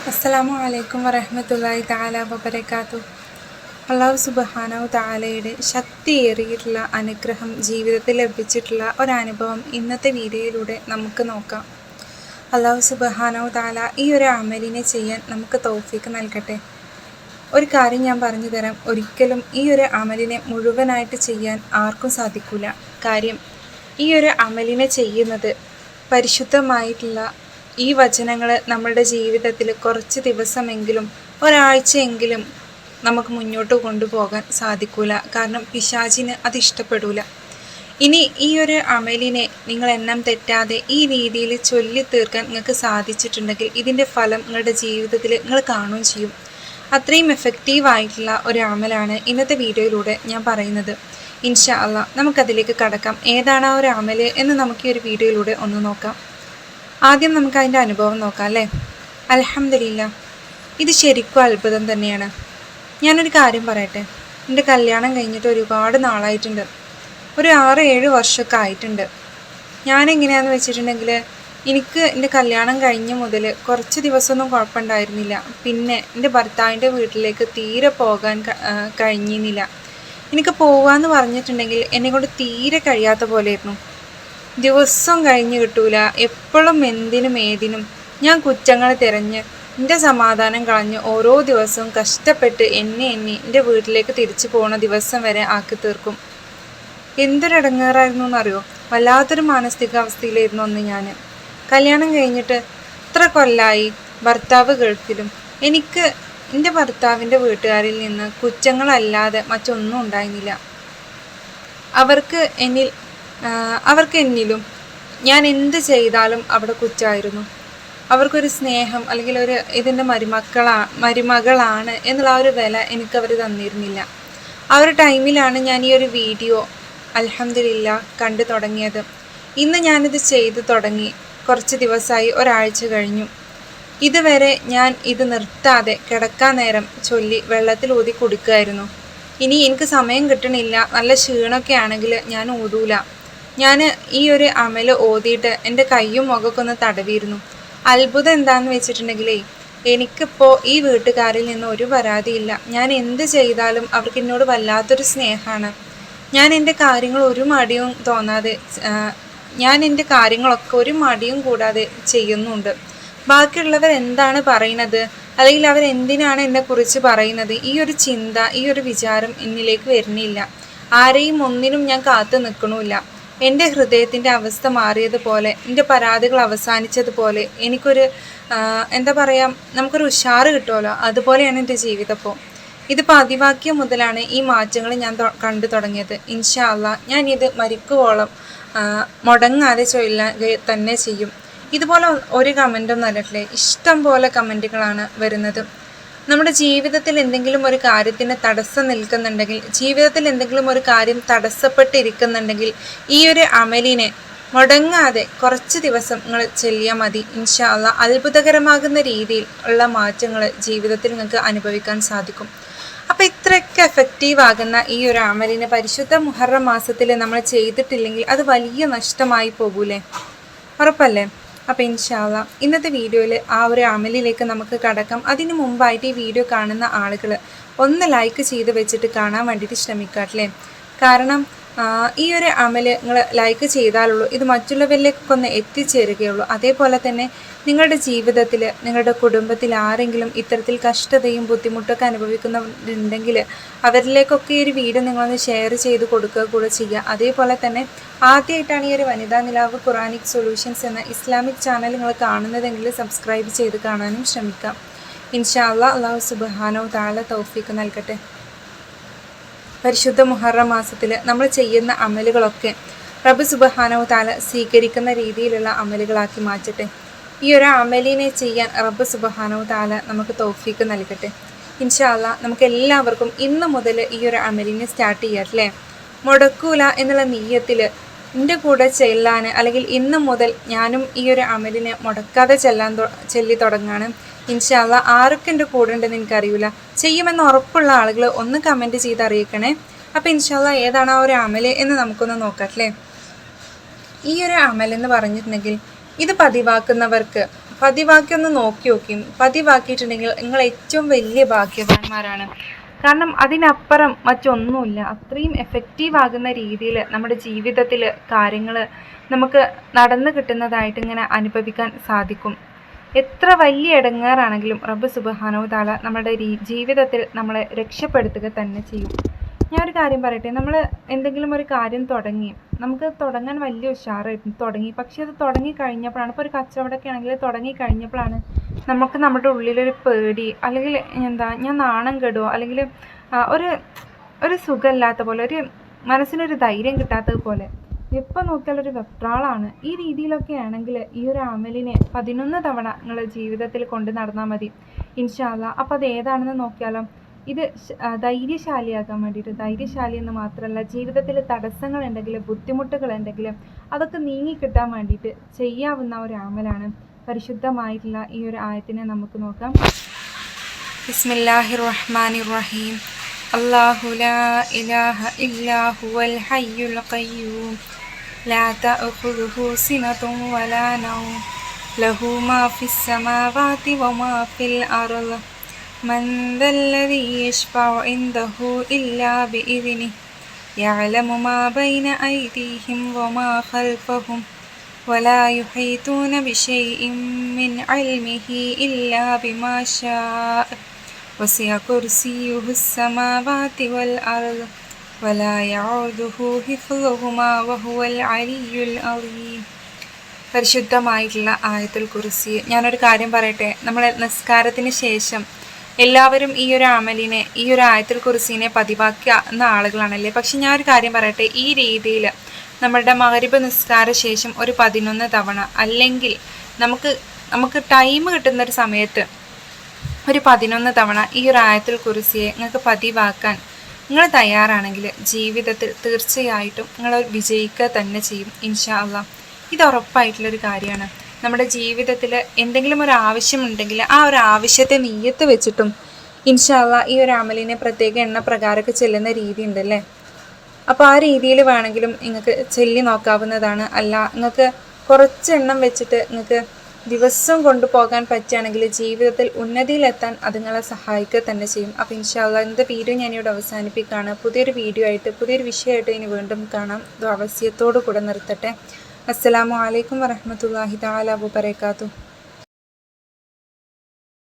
അസ്സലാമു അലൈക്കും വറഹ്മത്തുള്ളാഹി തആല വബറകാതുഹു. അല്ലാഹു സുബ്ഹാനഹു തആലയുടെ ശക്തിയേറിയിട്ടുള്ള അനുഗ്രഹം ജീവിതത്തിൽ ലഭിച്ചിട്ടുള്ള ഒരനുഭവം ഇന്നത്തെ വീഡിയോയിലൂടെ നമുക്ക് നോക്കാം. അല്ലാഹു സുബ്ഹാനഹു തആല ഈ ഒരു അമലിനെ ചെയ്യാൻ നമുക്ക് തൗഫീഖ് നൽകട്ടെ. ഒരു കാര്യം ഞാൻ പറഞ്ഞു തരാം, ഒരിക്കലും ഈ ഒരു അമലിനെ മുഴുവനായിട്ട് ചെയ്യാൻ ആർക്കും സാധിക്കില്ല. കാര്യം ഈ ഒരു അമലിനെ ചെയ്യുന്നത് പരിശുദ്ധമായിട്ടുള്ള ഈ വചനങ്ങൾ നമ്മളുടെ ജീവിതത്തിൽ കുറച്ച് ദിവസമെങ്കിലും ഒരാഴ്ചയെങ്കിലും നമുക്ക് മുന്നോട്ട് കൊണ്ടുപോകാൻ സാധിക്കില്ല. കാരണം പിശാചിന് അത് ഇഷ്ടപ്പെടില്ല. ഇനി ഈ ഒരു അമലിനെ നിങ്ങൾ എണ്ണം തെറ്റാതെ ഈ രീതിയിൽ ചൊല്ലി തീർക്കാൻ നിങ്ങൾക്ക് സാധിച്ചിട്ടുണ്ടെങ്കിൽ ഇതിൻ്റെ ഫലം നിങ്ങളുടെ ജീവിതത്തിൽ നിങ്ങൾ കാണുകയും ചെയ്യും. അത്രയും എഫക്റ്റീവായിട്ടുള്ള ഒരു അമലാണ് ഇന്നത്തെ വീഡിയോയിലൂടെ ഞാൻ പറയുന്നത്. ഇൻഷാ അല്ലാഹ് നമുക്കതിലേക്ക് കടക്കാം. ഏതാണ് ആ ഒരു അമൽ എന്ന് നമുക്ക് ഈ ഒരു വീഡിയോയിലൂടെ ഒന്ന് നോക്കാം. ആദ്യം നമുക്ക് അതിൻ്റെ അനുഭവം നോക്കാം അല്ലേ. അൽഹംദുലില്ലാഹ്, ഇത് ശരിക്കും അത്ഭുതം തന്നെയാണ്. ഞാനൊരു കാര്യം പറയട്ടെ, എൻ്റെ കല്യാണം കഴിഞ്ഞിട്ട് ഒരുപാട് നാളായിട്ടുണ്ട്. ഒരു 6-7 വർഷമൊക്കെ ആയിട്ടുണ്ട്. ഞാനെങ്ങനെയാണെന്ന് വെച്ചിട്ടുണ്ടെങ്കിൽ എനിക്ക് എൻ്റെ കല്യാണം കഴിഞ്ഞ മുതൽ കുറച്ച് ദിവസമൊന്നും കുഴപ്പമുണ്ടായിരുന്നില്ല. പിന്നെ എൻ്റെ ഭർത്താവിൻ്റെ വീട്ടിലേക്ക് തീരെ പോകാൻ കഴിഞ്ഞിരുന്നില്ല. എനിക്ക് പോകാമെന്ന് പറഞ്ഞിട്ടുണ്ടെങ്കിൽ എന്നെക്കൊണ്ട് തീരെ കഴിയാത്ത പോലെയായിരുന്നു. ദിവസം കഴിഞ്ഞ് കിട്ടൂല. എപ്പോഴും എന്തിനും ഏതിനും ഞാൻ കുറ്റങ്ങൾ തിരഞ്ഞ് എൻ്റെ സമാധാനം കളഞ്ഞ് ഓരോ ദിവസവും കഷ്ടപ്പെട്ട് എന്നെ എൻ്റെ വീട്ടിലേക്ക് തിരിച്ചു പോകുന്ന ദിവസം വരെ ആക്കി തീർക്കും. എന്തൊരിടങ്ങേറായിരുന്നു എന്നറിയോ. വല്ലാത്തൊരു മാനസികാവസ്ഥയിലായിരുന്നു അന്ന് ഞാൻ. കല്യാണം കഴിഞ്ഞിട്ട് ഇത്ര കൊല്ലമായി ഭർത്താവ് ഗൾഫിലും. എനിക്ക് എൻ്റെ ഭർത്താവിൻ്റെ വീട്ടുകാരിൽ നിന്ന് കുറ്റങ്ങളല്ലാതെ മറ്റൊന്നും ഉണ്ടായിരുന്നില്ല. അവർക്ക് എന്നിലും ഞാൻ എന്ത് ചെയ്താലും അവിടെ കുറ്റമായിരുന്നു. അവർക്കൊരു സ്നേഹം അല്ലെങ്കിൽ ഇതിൻ്റെ മരുമകളാണ് എന്നുള്ള ആ ഒരു വില എനിക്കവർ തന്നിരുന്നില്ല. ആ ഒരു ടൈമിലാണ് ഞാൻ ഈ ഒരു വീഡിയോ അൽഹംദുലില്ലാഹ് കണ്ടു തുടങ്ങിയത്. ഇന്ന് ഞാനിത് ചെയ്തു തുടങ്ങി കുറച്ച് ദിവസമായി, ഒരാഴ്ച കഴിഞ്ഞു. ഇതുവരെ ഞാൻ ഇത് നിർത്താതെ കിടക്കാൻ നേരം ചൊല്ലി വെള്ളത്തിൽ ഊതി കുടിക്കുമായിരുന്നു. ഇനി എനിക്ക് സമയം കിട്ടണില്ല, നല്ല ക്ഷീണമൊക്കെ ആണെങ്കിൽ ഞാൻ ഊതൂല. ഞാൻ ഈ ഒരു അമൽ ഓതിയിട്ട് എൻ്റെ കയ്യും മുഖമൊക്കെ ഒന്ന് തടവിയിരുന്നു. അത്ഭുതം എന്താണെന്ന് വെച്ചിട്ടുണ്ടെങ്കിലേ, എനിക്കിപ്പോൾ ഈ വീട്ടുകാരിൽ നിന്ന് ഒരു പരാതിയില്ല. ഞാൻ എന്ത് ചെയ്താലും അവർക്ക് എന്നോട് വല്ലാത്തൊരു സ്നേഹമാണ്. ഞാൻ എൻ്റെ കാര്യങ്ങൾ ഒരു മടിയും തോന്നാതെ ഞാൻ എൻ്റെ കാര്യങ്ങളൊക്കെ ഒരു മടിയും കൂടാതെ ചെയ്യുന്നുണ്ട്. ബാക്കിയുള്ളവർ എന്താണ് പറയുന്നത് അല്ലെങ്കിൽ അവരെന്തിനാണ് എന്നെക്കുറിച്ച് പറയുന്നത്, ഈ ഒരു ചിന്ത, ഈ ഒരു വിചാരം എന്നിലേക്ക് വരുന്നില്ല. ആരെയും ഒന്നിനും ഞാൻ കാത്തു നിൽക്കണമില്ല. എൻ്റെ ഹൃദയത്തിൻ്റെ അവസ്ഥ മാറിയതുപോലെ, എൻ്റെ പരാതികൾ അവസാനിച്ചതുപോലെ എനിക്കൊരു എന്താ പറയുക, നമുക്കൊരു ഉഷാറ് കിട്ടുമല്ലോ, അതുപോലെയാണ് എൻ്റെ ജീവിതം. ഇപ്പോൾ ഇത് പതിവാക്കിയ മുതലാണ് ഈ മാറ്റങ്ങൾ ഞാൻ കണ്ടു തുടങ്ങിയത്. ഇൻഷാ അല്ലാഹ് ഞാൻ ഇത് മരിക്കുവോളം മുടങ്ങാതെ ചൊല്ലാൻ തന്നെ ചെയ്യും. ഇതുപോലെ ഒരു കമൻറ്റൊന്നും അല്ലല്ലേ, ഇഷ്ടം പോലെ കമൻറ്റുകളാണ് വരുന്നത്. നമ്മുടെ ജീവിതത്തിൽ എന്തെങ്കിലും ഒരു കാര്യത്തിന് തടസ്സം നിൽക്കുന്നുണ്ടെങ്കിൽ, ജീവിതത്തിൽ എന്തെങ്കിലും ഒരു കാര്യം തടസ്സപ്പെട്ടിരിക്കുന്നുണ്ടെങ്കിൽ ഈ ഒരു അമലിനെ മുടങ്ങാതെ കുറച്ച് ദിവസം നിങ്ങൾ ചൊല്ലിയാൽ മതി. ഇൻഷാ അല്ലാഹ് അത്ഭുതകരമാകുന്ന രീതിയിൽ ഉള്ള മാറ്റങ്ങൾ ജീവിതത്തിൽ നിങ്ങൾക്ക് അനുഭവിക്കാൻ സാധിക്കും. അപ്പോൾ ഇത്രയൊക്കെ എഫക്റ്റീവ് ആകുന്ന ഈ ഒരു അമലിനെ പരിശുദ്ധ മുഹറം മാസത്തിൽ നമ്മൾ ചെയ്തിട്ടില്ലെങ്കിൽ അത് വലിയ നഷ്ടമായി പോകൂലേ? ഉറപ്പല്ലേ? അപ്പോൾ ഇൻഷാ അല്ലാഹ് ഇന്നത്തെ വീഡിയോയിൽ ആ ഒരു അമലിലേക്ക് നമുക്ക് കടക്കാം. അതിന് മുമ്പായിട്ട് ഈ വീഡിയോ കാണുന്ന ആളുകൾ ഒന്ന് ലൈക്ക് ചെയ്ത് വെച്ചിട്ട് കാണാൻ വേണ്ടിയിട്ട് ശ്രമിക്കാട്ടില്ലേ. കാരണം ഈ ഒരു അമൽ നിങ്ങൾ ലൈക്ക് ചെയ്താലുള്ളൂ ഇത് മറ്റുള്ളവരിലേക്കൊക്കെ ഒന്ന് എത്തിച്ചേരുകയുള്ളൂ. അതേപോലെ തന്നെ നിങ്ങളുടെ ജീവിതത്തിൽ, നിങ്ങളുടെ കുടുംബത്തിൽ ആരെങ്കിലും ഇത്തരത്തിൽ കഷ്ടതയും ബുദ്ധിമുട്ടൊക്കെ അനുഭവിക്കുന്നുണ്ടെങ്കിൽ അവരിലേക്കൊക്കെ ഈ ഒരു വീഡിയോ നിങ്ങളൊന്ന് ഷെയർ ചെയ്ത് കൊടുക്കുക കൂടെ ചെയ്യുക. അതേപോലെ തന്നെ ആദ്യമായിട്ടാണ് ഈ ഒരു വനിതാ നിലാവ് ഖുറാനിക് സൊല്യൂഷൻസ് എന്ന ഇസ്ലാമിക് ചാനൽ നിങ്ങൾ കാണുന്നതെങ്കിൽ സബ്സ്ക്രൈബ് ചെയ്ത് കാണാനും ശ്രമിക്കാം. ഇൻഷാ അല്ലാഹ് അല്ലാഹു സുബ്ഹാനഹു തആല തൗഫീഖ് നൽകട്ടെ. പരിശുദ്ധ മുഹറം മാസത്തിൽ നമ്മൾ ചെയ്യുന്ന അമലുകളൊക്കെ റബ്ബ് സുബ്ഹാനഹു തആല സ്വീകരിക്കുന്ന രീതിയിലുള്ള അമലുകളാക്കി മാറ്റട്ടെ. ഈ ഒരു അമലിനെ ചെയ്യാൻ റബ്ബ് സുബ്ഹാനഹു തആല നമുക്ക് തൗഫീഖ് നൽകട്ടെ. ഇൻഷാ അല്ലാഹ് നമുക്ക് എല്ലാവർക്കും ഇന്ന് മുതൽ ഈ ഒരു അമലിനെ സ്റ്റാർട്ട് ചെയ്യാം അല്ലേ. മുടക്കൂല എന്നുള്ള നീയത്തിൽ എൻ്റെ കൂടെ ചെല്ലാൻ, അല്ലെങ്കിൽ ഇന്ന് മുതൽ ഞാനും ഈ ഒരു അമലിനെ മുടക്കാതെ ചൊല്ലി തുടങ്ങാണ്. ഇൻഷാ അല്ലാഹ് ആരൊക്കെ എൻ്റെ കൂടെ ഉണ്ടെന്ന് എനിക്കറിയില്ല. ചെയ്യുമെന്ന് ഉറപ്പുള്ള ആളുകൾ ഒന്ന് കമൻറ്റ് ചെയ്ത് അറിയിക്കണേ. അപ്പോൾ ഇൻഷാ അല്ലാഹ് ഏതാണ് ആ ഒരു അമൽ എന്ന് നമുക്കൊന്ന് നോക്കാം അല്ലേ. ഈ ഒരു അമൽ എന്ന് പറഞ്ഞിട്ടുണ്ടെങ്കിൽ ഇത് പതിവാക്കുന്നവർക്ക് പതിവാക്കി ഒന്ന് നോക്കി നോക്കിയും പതിവാക്കിയിട്ടുണ്ടെങ്കിൽ നിങ്ങൾ ഏറ്റവും വലിയ ഭാഗ്യവാന്മാരാണ്. കാരണം അതിനപ്പുറം മറ്റൊന്നുമില്ല. അത്രയും എഫക്റ്റീവ് ആകുന്ന രീതിയിൽ നമ്മുടെ ജീവിതത്തിൽ കാര്യങ്ങൾ നമുക്ക് നടന്നു കിട്ടുന്നതായിട്ട് ഇങ്ങനെ അനുഭവിക്കാൻ സാധിക്കും. എത്ര വലിയ ഇടങ്ങേറാണെങ്കിലും റബ്ബ് സുബ്ഹാനഹു വ തആല നമ്മുടെ ജീവിതത്തിൽ നമ്മളെ രക്ഷപ്പെടുത്തുക തന്നെ ചെയ്യും. ഞാനൊരു കാര്യം പറയട്ടെ, നമ്മൾ എന്തെങ്കിലും ഒരു കാര്യം തുടങ്ങി, നമുക്ക് തുടങ്ങാൻ വലിയ ഉഷാറായിരുന്നു തുടങ്ങി, പക്ഷെ അത് തുടങ്ങി കഴിഞ്ഞപ്പോഴാണ്, ഇപ്പോൾ ഒരു കച്ചവടമൊക്കെ ആണെങ്കിൽ തുടങ്ങി കഴിഞ്ഞപ്പോഴാണ് നമുക്ക് നമ്മുടെ ഉള്ളിലൊരു പേടി, അല്ലെങ്കിൽ ഞാൻ നാണം കെടുമോ, അല്ലെങ്കിൽ ഒരു ഒരു സുഖമില്ലാത്ത പോലെ, ഒരു മനസ്സിനൊരു ധൈര്യം കിട്ടാത്തത് പോലെ, എപ്പോൾ നോക്കിയാലും ഒരു വെപ്രാളാണ്. ഈ രീതിയിലൊക്കെ ആണെങ്കിൽ ഈ ഒരു അമലിനെ 11 തവണ നിങ്ങൾ ജീവിതത്തിൽ കൊണ്ട് നടന്നാൽ മതി ഇൻഷാ അല്ലാ. അപ്പോൾ അത് ഏതാണെന്ന് നോക്കിയാലോ. ഇത് ധൈര്യശാലിയാകാൻ വേണ്ടിയിട്ട്, ധൈര്യശാലി എന്ന് മാത്രമല്ല, ജീവിതത്തിൽ തടസ്സങ്ങളുണ്ടെങ്കിൽ, ബുദ്ധിമുട്ടുകളുണ്ടെങ്കിൽ അതൊക്കെ നീങ്ങിക്കിട്ടാൻ വേണ്ടിയിട്ട് ചെയ്യാവുന്ന ഒരു അമലാണ്. പരിശുദ്ധമായിട്ടുള്ള ഈ ഒരു ആയത്തിനെ നമുക്ക് നോക്കാം. ബിസ്മില്ലാഹിർ റഹ്മാനിർ റഹീം. അല്ലാഹു ലാ ഇലാഹ ഇല്ലാ ഹുവൽ ഹയ്യുൽ ഖയ്യൂം ലാ തഅഖുദുഹു സിനതുൻ വലാ നൗം ലഹു മാ ഫിസ് സമാവാതി വമാ ഫിൽ അർള് മൻ ദല്ലദീ യശ്ഫഉ ഇൻദഹു ഇല്ലാ ബിഇദ്നിഹി യഅലമു മാ ബൈന അയ്ദീഹിം വമാ ഖൽഫഹും വലാ യുഹീതൂന ബിശൈഇൻ മിൻ ഇൽമിഹി ഇല്ലാ ബിമാ ശാഅ വസിഅ കുർസിയ്യുഹു السماوات والأرض ولا يعوده حفظهما وهو العلي العظيم. പരിശുദ്ധമായിട്ടുള്ള ആയത്തുൽ കുർസി. ഞാനൊരു കാര്യം പറയട്ടെ, നമ്മൾ നിസ്കാരത്തിന് ശേഷം എല്ലാവരും ഈ ഒരു അമലിനെ, ഈ ഒരു ആയത്തുൽ കുർസിനെ പതിവാക്കുന്ന ആളുകളാണല്ലേ. പക്ഷെ ഞാനൊരു കാര്യം പറയട്ടെ, ഈ രീതിയിൽ നമ്മളുടെ മഗ്‌രിബ് നിസ്കാര ശേഷം ഒരു 11 തവണ, അല്ലെങ്കിൽ നമുക്ക് ടൈം കിട്ടുന്നൊരു സമയത്ത് ഒരു 11 തവണ ഈ ഒരു ആയത്തുൽ കുർസിയെ നിങ്ങൾക്ക് പതിവാക്കാൻ നിങ്ങൾ തയ്യാറാണെങ്കിൽ ജീവിതത്തിൽ തീർച്ചയായിട്ടും നിങ്ങൾ വിജയിക്കുക തന്നെ ചെയ്യും ഇൻഷാ അല്ലാ. ഇത് ഉറപ്പായിട്ടുള്ളൊരു കാര്യമാണ്. നമ്മുടെ ജീവിതത്തിൽ എന്തെങ്കിലും ഒരു ആവശ്യമുണ്ടെങ്കിൽ ആ ഒരു ആവശ്യത്തെ നിയ്യത്ത് വെച്ചിട്ടും ഇൻഷാ അല്ലാ ഈ ഒരു അമലിനെ പ്രത്യേക എണ്ണ പ്രകാരമൊക്കെ ചെല്ലുന്ന രീതി ഉണ്ടല്ലേ. അപ്പോൾ ആ രീതിയിൽ വേണമെങ്കിലും നിങ്ങൾക്ക് ചൊല്ലി നോക്കാവുന്നതാണ്. അല്ല നിങ്ങൾക്ക് കുറച്ച് എണ്ണം വെച്ചിട്ട് നിങ്ങൾക്ക് ദിവസം കൊണ്ടുപോകാൻ പറ്റുകയാണെങ്കിൽ ജീവിതത്തിൽ ഉന്നതിയിലെത്താൻ അത് നിങ്ങളെ സഹായിക്കുക തന്നെ ചെയ്യും. അപ്പോൾ ഇൻഷാ അല്ലാ ഇന്നത്തെ വീഡിയോ ഞാനിവിടെ അവസാനിപ്പിക്കുകയാണ്. പുതിയൊരു വീഡിയോ ആയിട്ട്, പുതിയൊരു വിഷയമായിട്ട് ഇനി വീണ്ടും കാണാം. ഇത് അവസ്യത്തോടു കൂടെ നിർത്തട്ടെ. അസ്സലാമു അലൈക്കും വറഹ്മത്തുള്ളാഹി തആല വബറകാതുഹു.